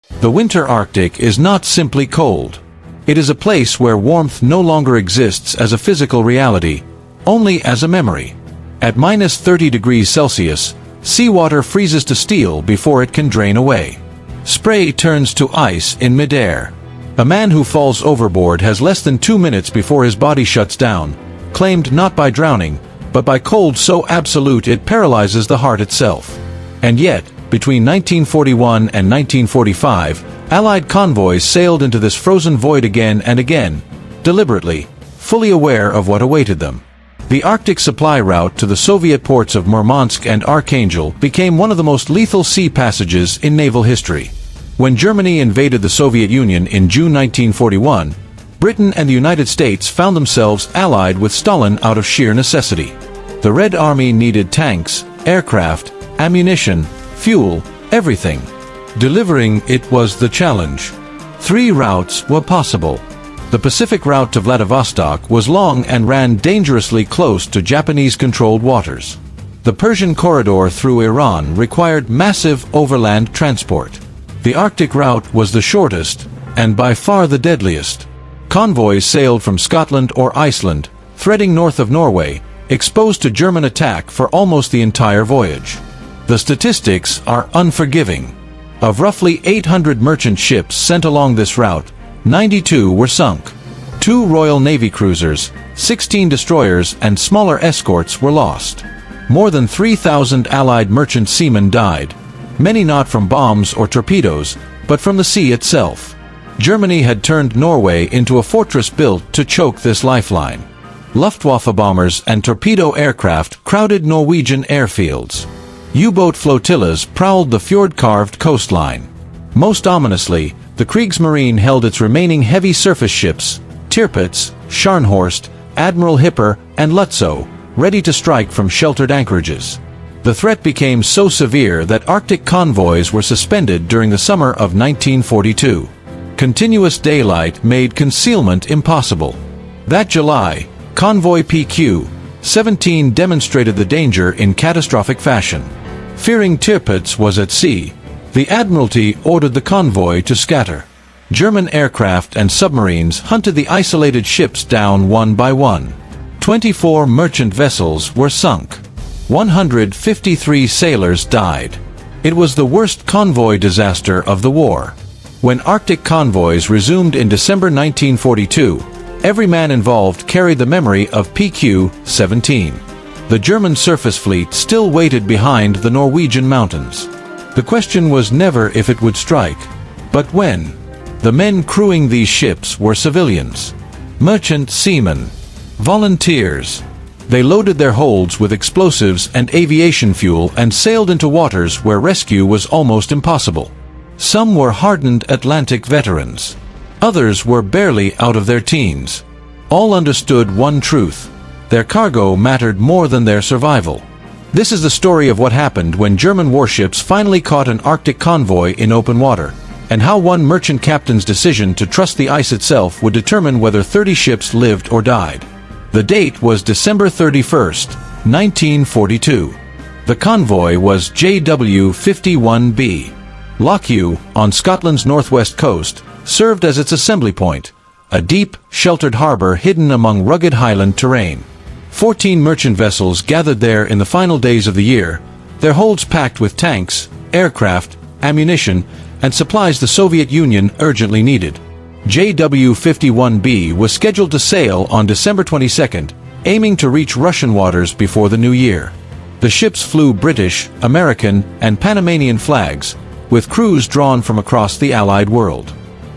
The winter Arctic is not simply cold. It is a place where warmth no longer exists as a physical reality, only as a memory. At minus 30 degrees Celsius, seawater freezes to steel before it can drain away. Spray turns to ice in midair. A man who falls overboard has less than 2 minutes before his body shuts down, claimed not by drowning, but by cold so absolute it paralyzes the heart itself. And yet, between 1941 and 1945, Allied convoys sailed into this frozen void again and again, deliberately, fully aware of what awaited them. The Arctic supply route to the Soviet ports of Murmansk and Archangel became one of the most lethal sea passages in naval history. When Germany invaded the Soviet Union in June 1941, Britain and the United States found themselves allied with Stalin out of sheer necessity. The Red Army needed tanks, aircraft, ammunition, fuel, everything. Delivering it was the challenge. 3 routes were possible. The Pacific route to Vladivostok was long and ran dangerously close to Japanese-controlled waters. The Persian corridor through Iran required massive overland transport. The Arctic route was the shortest, and by far the deadliest. Convoys sailed from Scotland or Iceland, threading north of Norway, exposed to German attack for almost the entire voyage. The statistics are unforgiving. Of roughly 800 merchant ships sent along this route, 92 were sunk. 2 Royal Navy cruisers, 16 destroyers and smaller escorts were lost. More than 3,000 Allied merchant seamen died, many not from bombs or torpedoes, but from the sea itself. Germany had turned Norway into a fortress built to choke this lifeline. Luftwaffe bombers and torpedo aircraft crowded Norwegian airfields. U-boat flotillas prowled the fjord-carved coastline. Most ominously, the Kriegsmarine held its remaining heavy surface ships, Tirpitz, Scharnhorst, Admiral Hipper, and Lutzow, ready to strike from sheltered anchorages. The threat became so severe that Arctic convoys were suspended during the summer of 1942. Continuous daylight made concealment impossible. That July, Convoy PQ-17 demonstrated the danger in catastrophic fashion. Fearing Tirpitz was at sea, the Admiralty ordered the convoy to scatter. German aircraft and submarines hunted the isolated ships down one by one. 24 merchant vessels were sunk. 153 sailors died. It was the worst convoy disaster of the war. When Arctic convoys resumed in December 1942, every man involved carried the memory of PQ-17. The German surface fleet still waited behind the Norwegian mountains. The question was never if it would strike, but when. The men crewing these ships were civilians. Merchant seamen. Volunteers. They loaded their holds with explosives and aviation fuel and sailed into waters where rescue was almost impossible. Some were hardened Atlantic veterans. Others were barely out of their teens. All understood one truth: their cargo mattered more than their survival. This is the story of what happened when German warships finally caught an Arctic convoy in open water, and how one merchant captain's decision to trust the ice itself would determine whether 30 ships lived or died. The date was December 31st, 1942. The convoy was JW-51B. Lochue, on Scotland's northwest coast, served as its assembly point, a deep, sheltered harbor hidden among rugged highland terrain. 14 merchant vessels gathered there in the final days of the year, their holds packed with tanks, aircraft, ammunition, and supplies the Soviet Union urgently needed. JW-51B was scheduled to sail on December 22nd, aiming to reach Russian waters before the new year. The ships flew British, American, and Panamanian flags, with crews drawn from across the Allied world.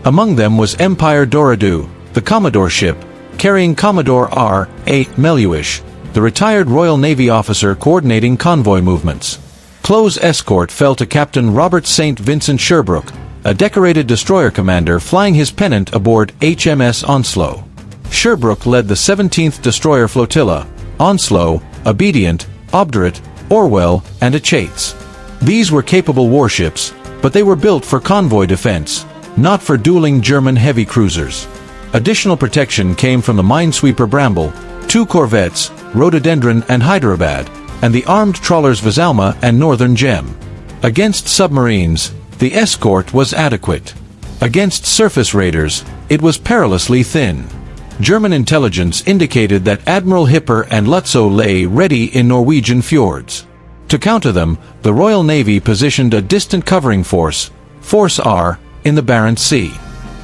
Among them was Empire Doradu, the Commodore ship, carrying Commodore R.A. Meluish, the retired Royal Navy officer coordinating convoy movements. Close escort fell to Captain Robert St. Vincent Sherbrooke, a decorated destroyer commander flying his pennant aboard HMS Onslow. Sherbrooke led the 17th Destroyer Flotilla, Onslow, Obedient, Obdurate, Orwell, and Achates. These were capable warships, but they were built for convoy defense, not for dueling German heavy cruisers. Additional protection came from the minesweeper Bramble, 2 corvettes, Rhododendron and Hyderabad, and the armed trawlers Vizalma and Northern Gem. Against submarines, The escort was adequate. Against surface raiders, it was perilously thin. German intelligence indicated that Admiral Hipper and Lutzow lay ready in Norwegian fjords. To counter them, the Royal Navy positioned a distant covering force, Force R, in the Barents Sea.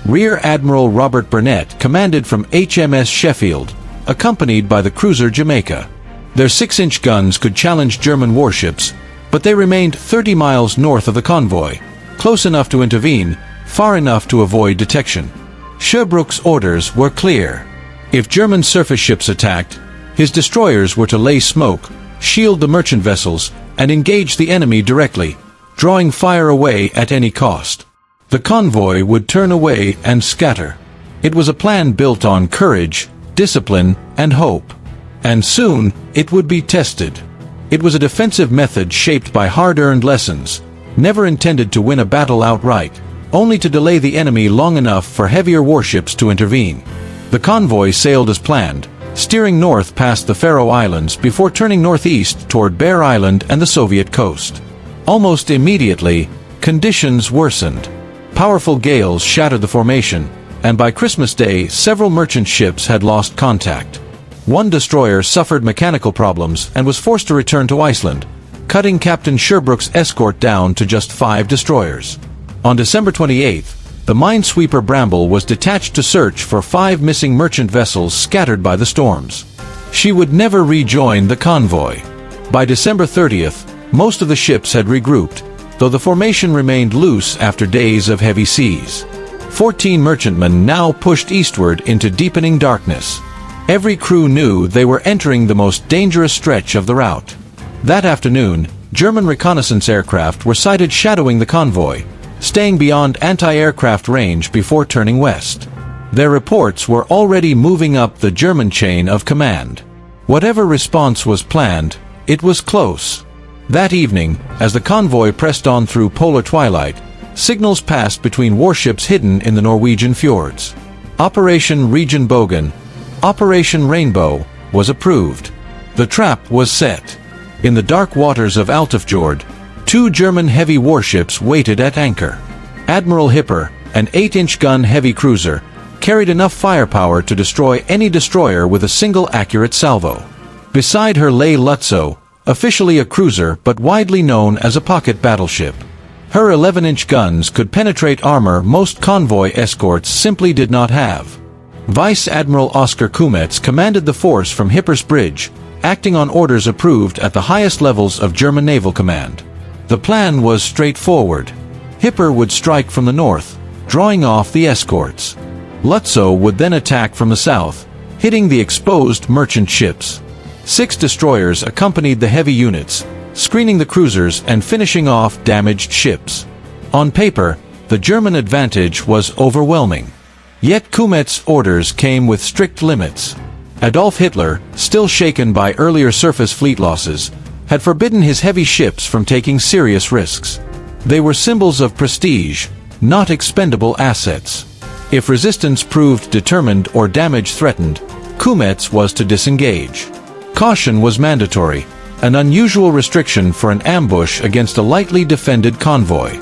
Rear Admiral Robert Burnett commanded from HMS Sheffield, accompanied by the cruiser Jamaica. Their 6-inch guns could challenge German warships, but they remained 30 miles north of the convoy, close enough to intervene, far enough to avoid detection. Sherbrooke's orders were clear. If German surface ships attacked, his destroyers were to lay smoke, shield the merchant vessels, and engage the enemy directly, drawing fire away at any cost. The convoy would turn away and scatter. It was a plan built on courage, discipline, and hope. And soon, it would be tested. It was a defensive method shaped by hard-earned lessons, never intended to win a battle outright, only to delay the enemy long enough for heavier warships to intervene. The convoy sailed as planned, steering north past the Faroe Islands before turning northeast toward Bear Island and the Soviet coast. Almost immediately, conditions worsened. Powerful gales shattered the formation, and by Christmas Day several merchant ships had lost contact. One destroyer suffered mechanical problems and was forced to return to Iceland, cutting Captain Sherbrooke's escort down to just 5 destroyers. On December 28th, the minesweeper Bramble was detached to search for 5 missing merchant vessels scattered by the storms. She would never rejoin the convoy. By December 30th, most of the ships had regrouped, though the formation remained loose after days of heavy seas. 14 merchantmen now pushed eastward into deepening darkness. Every crew knew they were entering the most dangerous stretch of the route. That afternoon, German reconnaissance aircraft were sighted shadowing the convoy, staying beyond anti-aircraft range before turning west. Their reports were already moving up the German chain of command. Whatever response was planned, it was close. That evening, as the convoy pressed on through polar twilight, signals passed between warships hidden in the Norwegian fjords. Operation Regenbogen, Operation Rainbow, was approved. The trap was set. In the dark waters of Altifjord, 2 German heavy warships waited at anchor. Admiral Hipper, an 8-inch gun heavy cruiser, carried enough firepower to destroy any destroyer with a single accurate salvo. Beside her lay Lutzow, officially a cruiser but widely known as a pocket battleship. Her 11-inch guns could penetrate armor most convoy escorts simply did not have. Vice Admiral Oskar Kumetz commanded the force from Hipper's Bridge, acting on orders approved at the highest levels of German naval command. The plan was straightforward. Hipper would strike from the north, drawing off the escorts. Lutzow would then attack from the south, hitting the exposed merchant ships. 6 destroyers accompanied the heavy units, screening the cruisers and finishing off damaged ships. On paper, the German advantage was overwhelming. Yet Kumetz's orders came with strict limits. Adolf Hitler, still shaken by earlier surface fleet losses, had forbidden his heavy ships from taking serious risks. They were symbols of prestige, not expendable assets. If resistance proved determined or damage threatened, Kumetz was to disengage. Caution was mandatory, an unusual restriction for an ambush against a lightly defended convoy.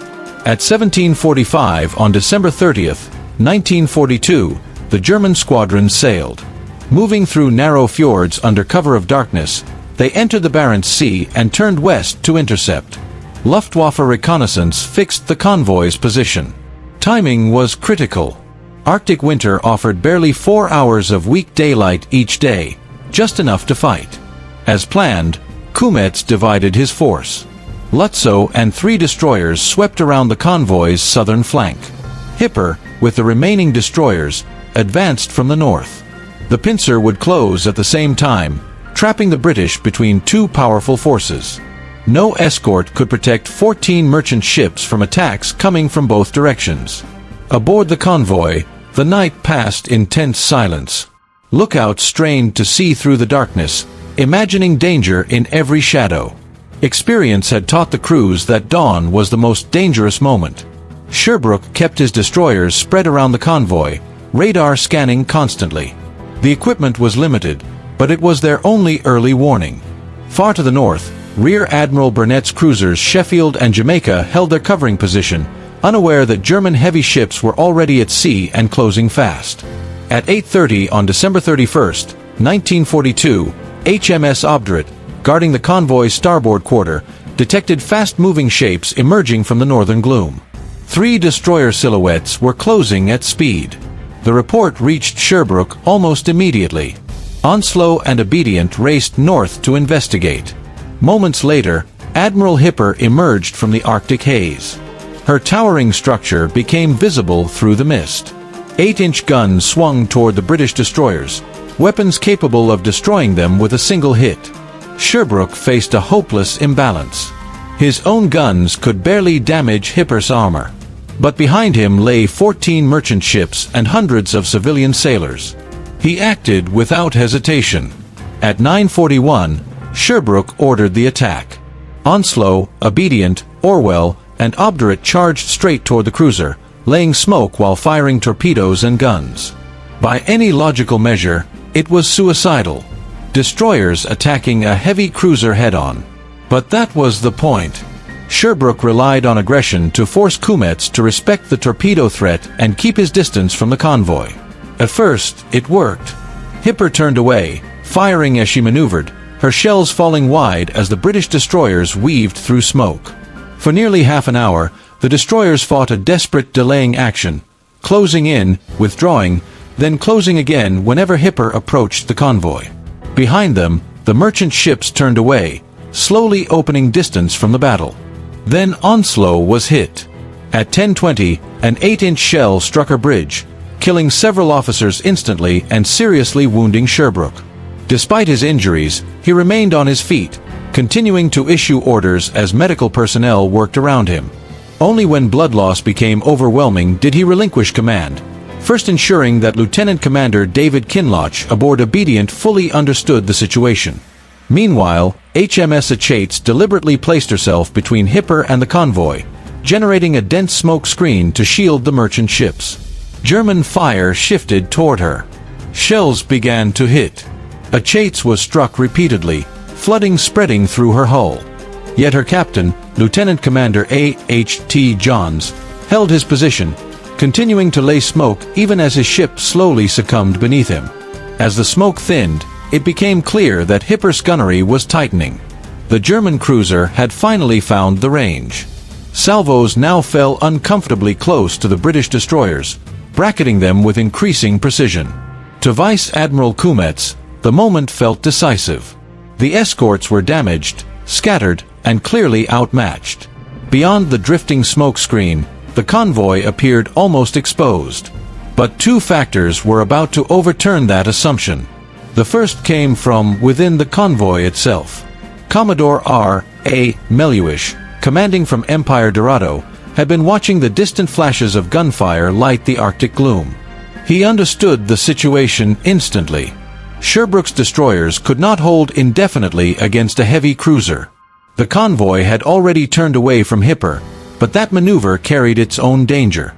At 17:45 on December 30th, 1942, the German squadron sailed. Moving through narrow fjords under cover of darkness, they entered the Barents Sea and turned west to intercept. Luftwaffe reconnaissance fixed the convoy's position. Timing was critical. Arctic winter offered barely 4 hours of weak daylight each day, just enough to fight. As planned, Kumetz divided his force. Lutzow and 3 destroyers swept around the convoy's southern flank. Hipper, with the remaining destroyers, advanced from the north. The pincer would close at the same time, trapping the British between 2 powerful forces. No escort could protect 14 merchant ships from attacks coming from both directions. Aboard the convoy, the night passed in tense silence. Lookouts strained to see through the darkness, imagining danger in every shadow. Experience had taught the crews that dawn was the most dangerous moment. Sherbrooke kept his destroyers spread around the convoy, radar scanning constantly. The equipment was limited, but it was their only early warning. Far to the north, Rear Admiral Burnett's cruisers Sheffield and Jamaica held their covering position, unaware that German heavy ships were already at sea and closing fast. At 8:30 on December 31, 1942, HMS Obdurate, guarding the convoy's starboard quarter, detected fast-moving shapes emerging from the northern gloom. 3 destroyer silhouettes were closing at speed. The report reached Sherbrooke almost immediately. Onslow and Obedient raced north to investigate. Moments later, Admiral Hipper emerged from the Arctic haze. Her towering structure became visible through the mist. 8-inch guns swung toward the British destroyers, weapons capable of destroying them with a single hit. Sherbrooke faced a hopeless imbalance. His own guns could barely damage Hipper's armor. But behind him lay 14 merchant ships and hundreds of civilian sailors. He acted without hesitation. At 9:41, Sherbrooke ordered the attack. Onslow, Obedient, Orwell, and Obdurate charged straight toward the cruiser, laying smoke while firing torpedoes and guns. By any logical measure, it was suicidal. Destroyers attacking a heavy cruiser head-on. But that was the point. Sherbrooke relied on aggression to force Kumetz to respect the torpedo threat and keep his distance from the convoy. At first, it worked. Hipper turned away, firing as she maneuvered, her shells falling wide as the British destroyers weaved through smoke. For nearly half an hour, the destroyers fought a desperate delaying action, closing in, withdrawing, then closing again whenever Hipper approached the convoy. Behind them, the merchant ships turned away, slowly opening distance from the battle. Then Onslow was hit. At 10:20, an 8-inch shell struck her bridge, killing several officers instantly and seriously wounding Sherbrooke. Despite his injuries, he remained on his feet, continuing to issue orders as medical personnel worked around him. Only when blood loss became overwhelming did he relinquish command, first ensuring that Lieutenant Commander David Kinloch aboard Obedient fully understood the situation. Meanwhile, HMS Achates deliberately placed herself between Hipper and the convoy, generating a dense smoke screen to shield the merchant ships. German fire shifted toward her. Shells began to hit. Achates was struck repeatedly, flooding spreading through her hull. Yet her captain, Lieutenant Commander A.H.T. Johns, held his position, continuing to lay smoke even as his ship slowly succumbed beneath him. As the smoke thinned, it became clear that Hipper's gunnery was tightening. The German cruiser had finally found the range. Salvos now fell uncomfortably close to the British destroyers, bracketing them with increasing precision. To Vice Admiral Kumetz, the moment felt decisive. The escorts were damaged, scattered, and clearly outmatched. Beyond the drifting smoke screen, the convoy appeared almost exposed. But 2 factors were about to overturn that assumption. The first came from within the convoy itself. Commodore R.A. Meluish, commanding from Empire Dorado, had been watching the distant flashes of gunfire light the Arctic gloom. He understood the situation instantly. Sherbrooke's destroyers could not hold indefinitely against a heavy cruiser. The convoy had already turned away from Hipper, but that maneuver carried its own danger.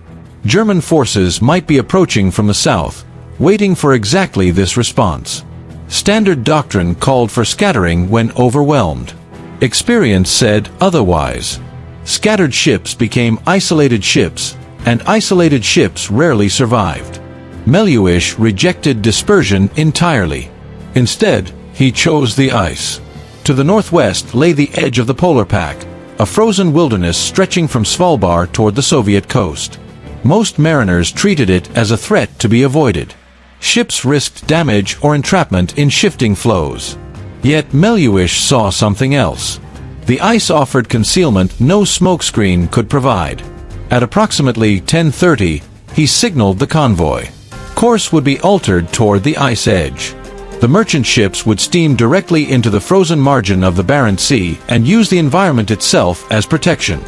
German forces might be approaching from the south, waiting for exactly this response. Standard doctrine called for scattering when overwhelmed. Experience said otherwise. Scattered ships became isolated ships, and isolated ships rarely survived. Meluish rejected dispersion entirely. Instead, he chose the ice. To the northwest lay the edge of the polar pack, a frozen wilderness stretching from Svalbard toward the Soviet coast. Most mariners treated it as a threat to be avoided. Ships risked damage or entrapment in shifting flows. Yet Meluish saw something else. The ice offered concealment no smokescreen could provide. At approximately 10:30, he signaled the convoy. Course would be altered toward the ice edge. The merchant ships would steam directly into the frozen margin of the Barents Sea and use the environment itself as protection.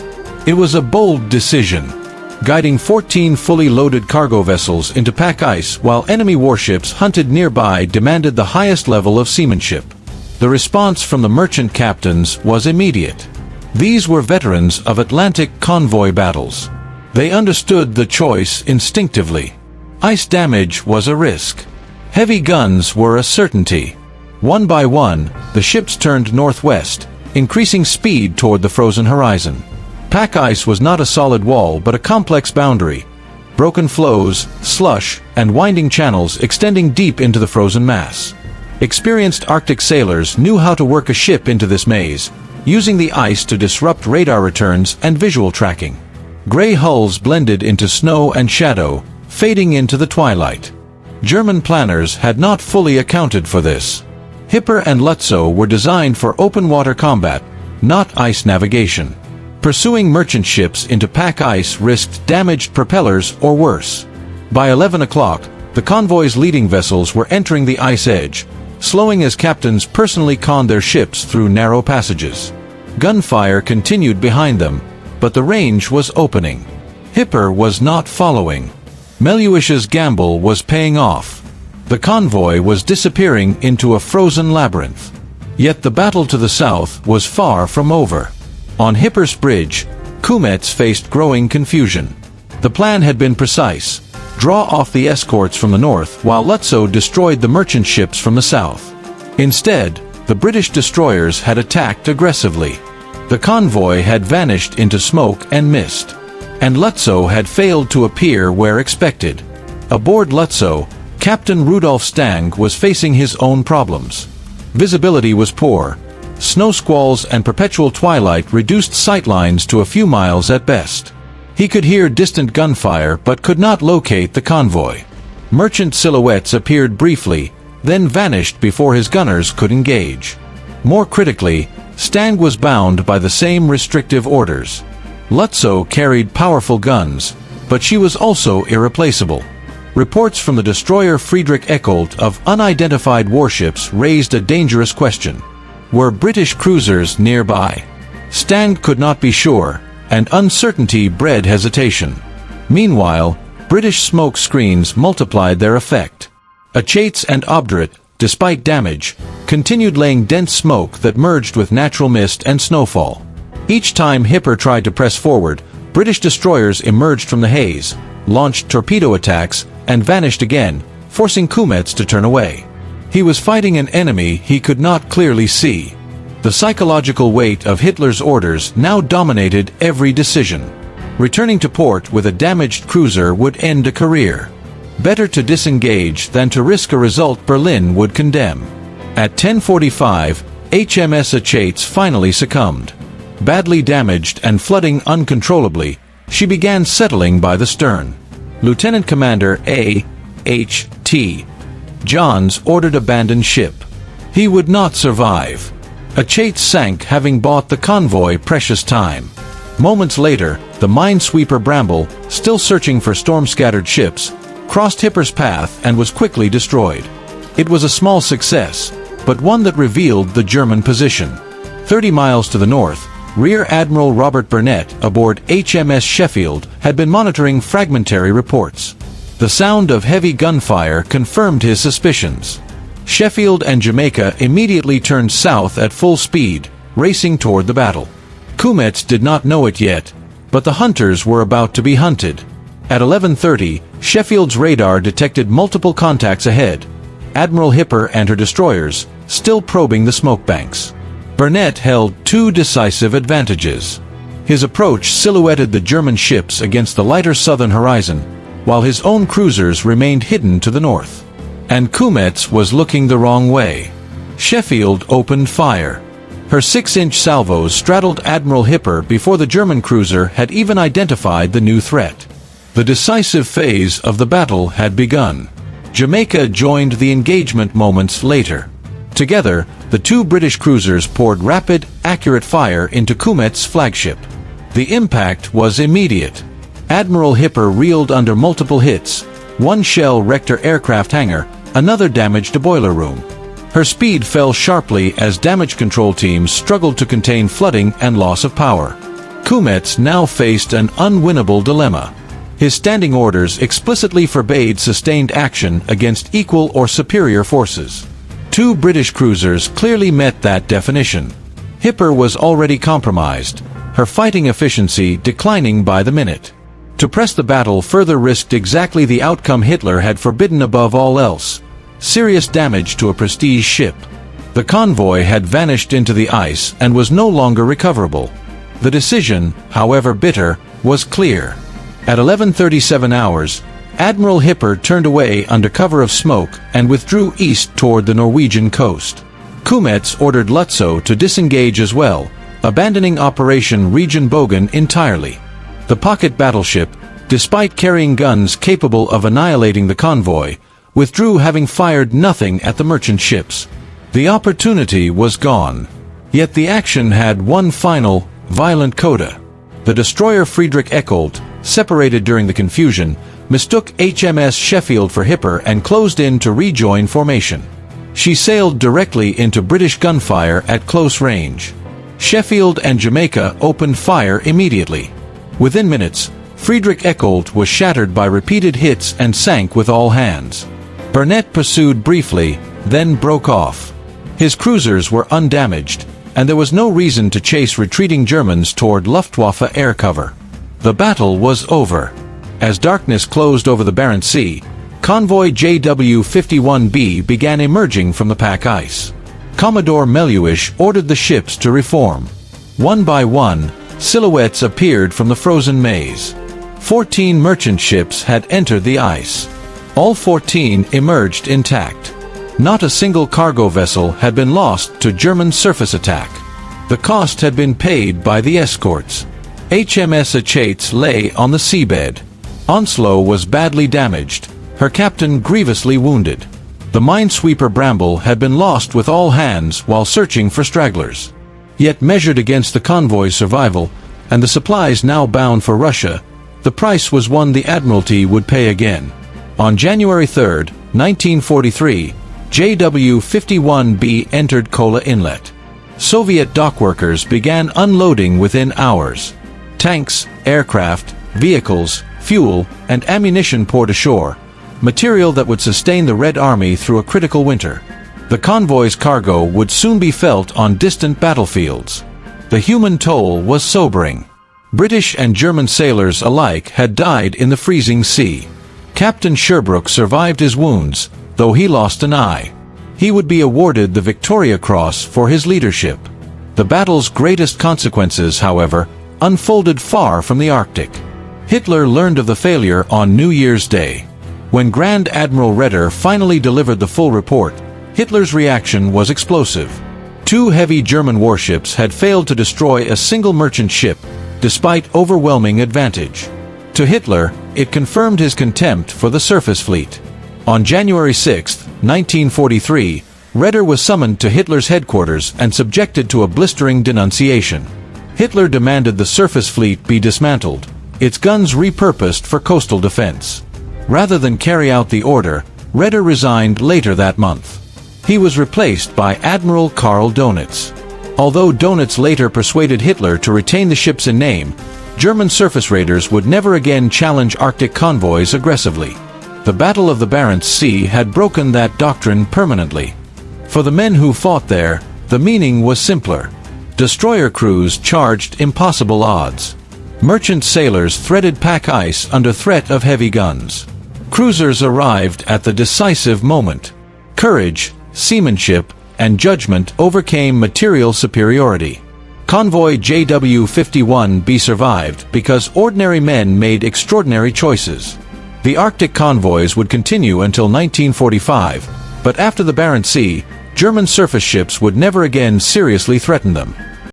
It was a bold decision, guiding 14 fully loaded cargo vessels into pack ice while enemy warships hunted nearby demanded the highest level of seamanship. The response from the merchant captains was immediate. These were veterans of Atlantic convoy battles. They understood the choice instinctively. Ice damage was a risk. Heavy guns were a certainty. One by one, the ships turned northwest, increasing speed toward the frozen horizon. Pack ice was not a solid wall but a complex boundary. Broken flows, slush, and winding channels extending deep into the frozen mass. Experienced Arctic sailors knew how to work a ship into this maze, using the ice to disrupt radar returns and visual tracking. Gray hulls blended into snow and shadow, fading into the twilight. German planners had not fully accounted for this. Hipper and Lutzow were designed for open-water combat, not ice navigation. Pursuing merchant ships into pack ice risked damaged propellers or worse. By 11 o'clock, the convoy's leading vessels were entering the ice edge, slowing as captains personally conned their ships through narrow passages. Gunfire continued behind them, but the range was opening. Hipper was not following. Meluish's gamble was paying off. The convoy was disappearing into a frozen labyrinth. Yet the battle to the south was far from over. On Hipper's bridge, Kumets faced growing confusion. The plan had been precise: draw off the escorts from the north while Lutzow destroyed the merchant ships from the south. Instead, the British destroyers had attacked aggressively. The convoy had vanished into smoke and mist, and Lutzow had failed to appear where expected. Aboard Lutzow, Captain Rudolf Stang was facing his own problems. Visibility was poor. Snow squalls and perpetual twilight reduced sightlines to a few miles at best. He could hear distant gunfire but could not locate the convoy. Merchant silhouettes appeared briefly, then vanished before his gunners could engage. More critically, Stang was bound by the same restrictive orders. Lutzow carried powerful guns, but she was also irreplaceable. Reports from the destroyer Friedrich Eckold of unidentified warships raised a dangerous question. Were British cruisers nearby? Stang could not be sure, and uncertainty bred hesitation. Meanwhile, British smoke screens multiplied their effect. Achates and Obdurate, despite damage, continued laying dense smoke that merged with natural mist and snowfall. Each time Hipper tried to press forward, British destroyers emerged from the haze, launched torpedo attacks, and vanished again, forcing Kumets to turn away. He was fighting an enemy he could not clearly see. The psychological weight of Hitler's orders now dominated every decision. Returning to port with a damaged cruiser would end a career. Better to disengage than to risk a result Berlin would condemn. At 10:45, HMS Achates finally succumbed. Badly damaged and flooding uncontrollably, she began settling by the stern. Lieutenant Commander A.H.T. Johns ordered abandon ship. He would not survive. Achates sank, having bought the convoy precious time. Moments later, the minesweeper Bramble, still searching for storm-scattered ships, crossed Hipper's path and was quickly destroyed. It was a small success, but one that revealed the German position. 30 miles to the north, Rear Admiral Robert Burnett aboard HMS Sheffield had been monitoring fragmentary reports. The sound of heavy gunfire confirmed his suspicions. Sheffield and Jamaica immediately turned south at full speed, racing toward the battle. Kumets did not know it yet, but the hunters were about to be hunted. At 11:30, Sheffield's radar detected multiple contacts ahead. Admiral Hipper and her destroyers, still probing the smoke banks. Burnett held two decisive advantages. His approach silhouetted the German ships against the lighter southern horizon, while his own cruisers remained hidden to the north. And Kumets was looking the wrong way. Sheffield opened fire. Her 6-inch salvos straddled Admiral Hipper before the German cruiser had even identified the new threat. The decisive phase of the battle had begun. Jamaica joined the engagement moments later. Together, the two British cruisers poured rapid, accurate fire into Kumets' flagship. The impact was immediate. Admiral Hipper reeled under multiple hits. One shell wrecked her aircraft hangar, another damaged a boiler room. Her speed fell sharply as damage control teams struggled to contain flooding and loss of power. Kumets now faced an unwinnable dilemma. His standing orders explicitly forbade sustained action against equal or superior forces. Two British cruisers clearly met that definition. Hipper was already compromised, her fighting efficiency declining by the minute. To press the battle further risked exactly the outcome Hitler had forbidden above all else: serious damage to a prestige ship. The convoy had vanished into the ice and was no longer recoverable. The decision, however bitter, was clear. At 11:37 hours, Admiral Hipper turned away under cover of smoke and withdrew east toward the Norwegian coast. Kumets ordered Lutzow to disengage as well, abandoning Operation Regenbogen entirely. The pocket battleship, despite carrying guns capable of annihilating the convoy, withdrew, having fired nothing at the merchant ships. The opportunity was gone. Yet the action had one final, violent coda. The destroyer Friedrich Eckholt, separated during the confusion, mistook HMS Sheffield for Hipper and closed in to rejoin formation. She sailed directly into British gunfire at close range. Sheffield and Jamaica opened fire immediately. Within minutes, Friedrich Eckholt was shattered by repeated hits and sank with all hands. Burnett pursued briefly, then broke off. His cruisers were undamaged, and there was no reason to chase retreating Germans toward Luftwaffe air cover. The battle was over. As darkness closed over the Barents Sea, Convoy JW-51B began emerging from the pack ice. Commodore Meluish ordered the ships to reform. One by one, silhouettes appeared from the frozen maze. 14 merchant ships had entered the ice. All 14 emerged intact. Not a single cargo vessel had been lost to German surface attack. The cost had been paid by the escorts. HMS Achates lay on the seabed. Onslow was badly damaged, her captain grievously wounded. The minesweeper Bramble had been lost with all hands while searching for stragglers. Yet measured against the convoy's survival, and the supplies now bound for Russia, the price was one the Admiralty would pay again. On January 3, 1943, JW-51B entered Kola Inlet. Soviet dockworkers began unloading within hours. Tanks, aircraft, vehicles, fuel, and ammunition poured ashore, material that would sustain the Red Army through a critical winter. The convoy's cargo would soon be felt on distant battlefields. The human toll was sobering. British and German sailors alike had died in the freezing sea. Captain Sherbrooke survived his wounds, though he lost an eye. He would be awarded the Victoria Cross for his leadership. The battle's greatest consequences, however, unfolded far from the Arctic. Hitler learned of the failure on New Year's Day. When Grand Admiral Raeder finally delivered the full report, Hitler's reaction was explosive. 2 heavy German warships had failed to destroy a single merchant ship, despite overwhelming advantage. To Hitler, it confirmed his contempt for the surface fleet. On January 6, 1943, Raeder was summoned to Hitler's headquarters and subjected to a blistering denunciation. Hitler demanded the surface fleet be dismantled, its guns repurposed for coastal defense. Rather than carry out the order, Raeder resigned later that month. He was replaced by Admiral Karl Donitz. Although Donitz later persuaded Hitler to retain the ships in name, German surface raiders would never again challenge Arctic convoys aggressively. The Battle of the Barents Sea had broken that doctrine permanently. For the men who fought there, the meaning was simpler. Destroyer crews charged impossible odds. Merchant sailors threaded pack ice under threat of heavy guns. Cruisers arrived at the decisive moment. Courage, seamanship, and judgment overcame material superiority. Convoy JW-51B survived because ordinary men made extraordinary choices. The Arctic convoys would continue until 1945, but after the Barents Sea, German surface ships would never again seriously threaten them.